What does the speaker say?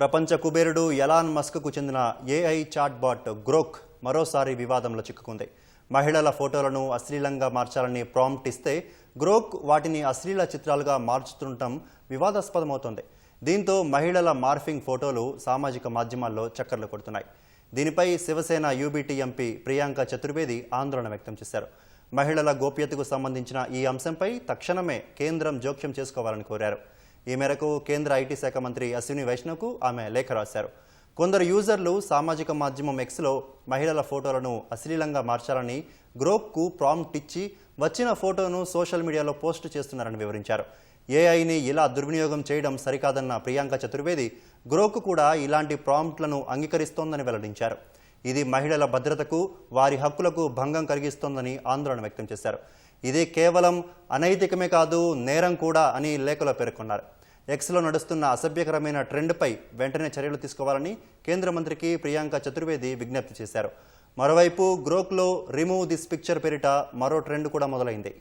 ప్రపంచ కుబేరుడు ఎలాన్ మస్క్కు చెందిన ఏఐ చాట్బాట్ గ్రోక్ మరోసారి వివాదంలో చిక్కుకుంది. మహిళల ఫోటోలను అశ్లీలంగా మార్చాలని ప్రాంప్ట్ ఇస్తే గ్రోక్ వాటిని అశ్లీల చిత్రాలుగా మార్చుతుండటం వివాదాస్పదమవుతోంది. దీంతో మహిళల మార్ఫింగ్ ఫోటోలు సామాజిక మాధ్యమాల్లో చక్కర్లు కొడుతున్నాయి. దీనిపై శివసేన యూబీటీ ఎంపీ ప్రియాంక చతుర్వేది ఆందోళన వ్యక్తం చేశారు. మహిళల గోప్యతకు సంబంధించిన ఈ అంశంపై తక్షణమే కేంద్రం జోక్యం చేసుకోవాలని కోరారు. ఈ మేరకు కేంద్ర ఐటీ శాఖ మంత్రి అశ్విని వైష్ణవ్కు ఆమె లేఖ రాశారు. కొందరు యూజర్లు సామాజిక మాధ్యమం ఎక్స్లో మహిళల ఫోటోలను అశ్లీలంగా మార్చాలని గ్రోక్కు ప్రాంప్ట్ ఇచ్చి వచ్చిన ఫోటోను సోషల్ మీడియాలో పోస్టు చేస్తున్నారని వివరించారు. ఏఐని ఇలా దుర్వినియోగం చేయడం సరికాదన్న ప్రియాంక చతుర్వేది గ్రోక్ కూడా ఇలాంటి ప్రాంప్ట్లను అంగీకరిస్తోందని వెల్లడించారు. ఇది మహిళల భద్రతకు, వారి హక్కులకు భంగం కలిగిస్తోందని ఆందోళన వ్యక్తం చేశారు. ఇది కేవలం అనైతికమే కాదు, నేరం కూడా అని లేఖలో పేర్కొన్నారు. ఎక్స్లో నడుస్తున్న అసభ్యకరమైన ట్రెండ్పై వెంటనే చర్యలు తీసుకోవాలని కేంద్ర మంత్రికి ప్రియాంక చతుర్వేది విజ్ఞప్తి చేశారు. మరోవైపు గ్రోక్లో రిమూవ్ దిస్ పిక్చర్ పేరిట మరో ట్రెండ్ కూడా మొదలైంది.